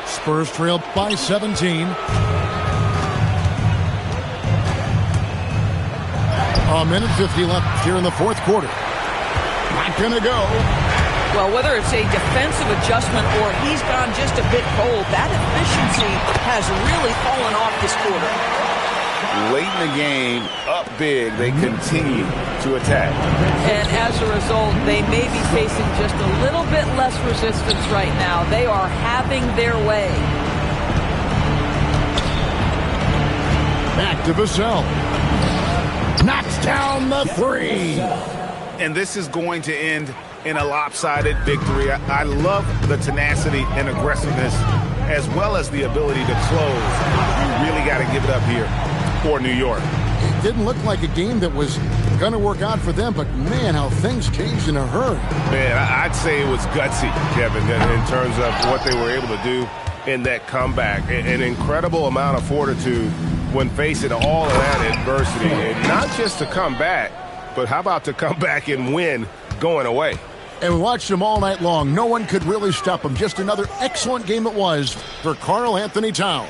Spurs trail by 17. A minute 50 left here in the 4th quarter. Not going to go. Well, whether it's a defensive adjustment or he's gone just a bit cold, that efficiency has really fallen off this quarter. Late in the game, up big, they continue to attack. And as a result, they may be facing just a little bit less resistance right now. They are having their way. Back to Vassell. Knocks down the 3. And this is going to end in a lopsided victory. I love the tenacity and aggressiveness as well as the ability to close. You really got to give it up here for New York. It didn't look like a game that was going to work out for them, but man, how things changed in a hurry. Man, I'd say it was gutsy, Kevin, in terms of what they were able to do in that comeback. An incredible amount of fortitude when facing all of that adversity. And not just to come back, but how about to come back and win going away? And we watched him all night long. No one could really stop him. Just another excellent game it was for Karl Anthony Towns.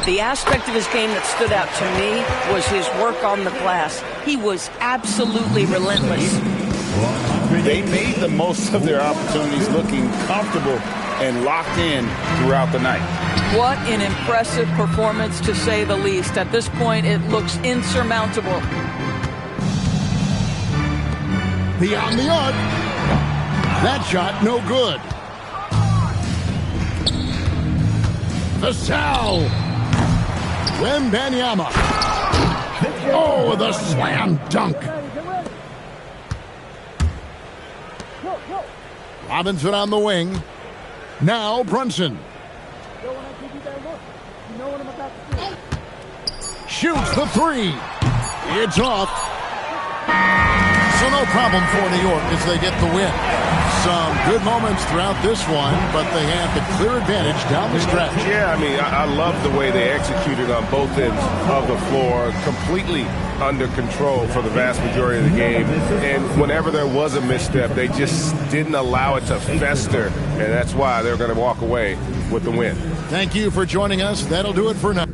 The aspect of his game that stood out to me was his work on the glass. He was absolutely relentless. They made the most of their opportunities, looking comfortable and locked in throughout the night. What an impressive performance, to say the least. At this point, it looks insurmountable. Beyond the arc. That shot, no good. Vassell. Wembanyama. Oh, the slam dunk. Robinson on the wing. Now Brunson. Shoots the three. It's off. So no problem for New York as they get the win. Some good moments throughout this one, but they have the clear advantage down the stretch. Yeah, I mean, I love the way they executed on both ends of the floor, completely under control for the vast majority of the game. And whenever there was a misstep, they just didn't allow it to fester, and that's why they're going to walk away with the win. Thank you for joining us. That'll do it for now.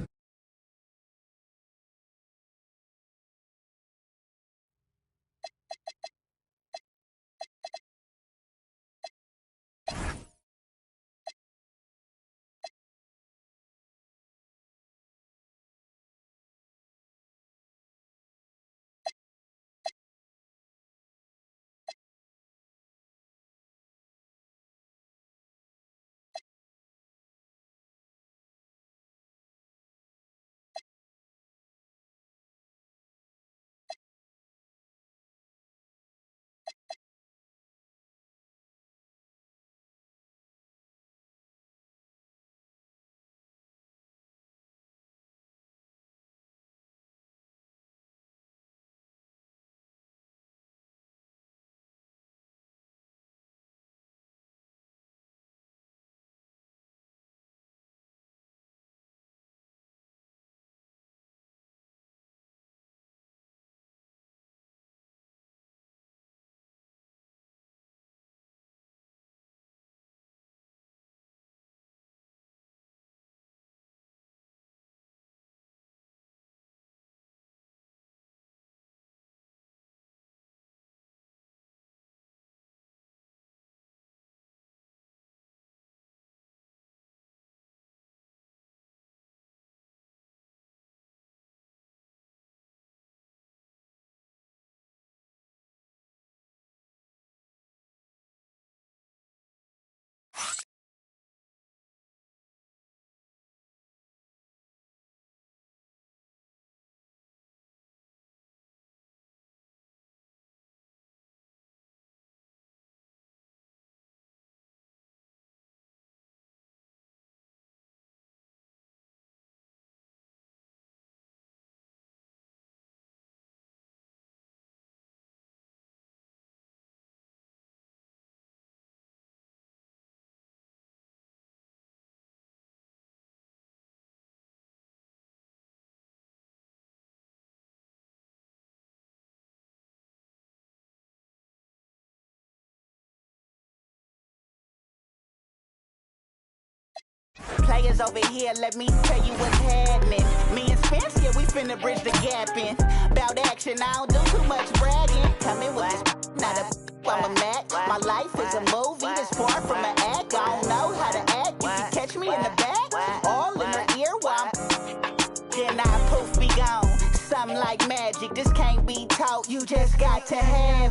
Players over here, let me tell you what's happening. Me and Spence, yeah, we finna bridge the gap in. About action, I don't do too much bragging. Coming with this, not a I'm a Mac. My life is a movie that's far from an act. I don't know how to act. You can catch me in the back, all in her ear while then I poof be gone. Something like magic, this can't be taught. You just got to have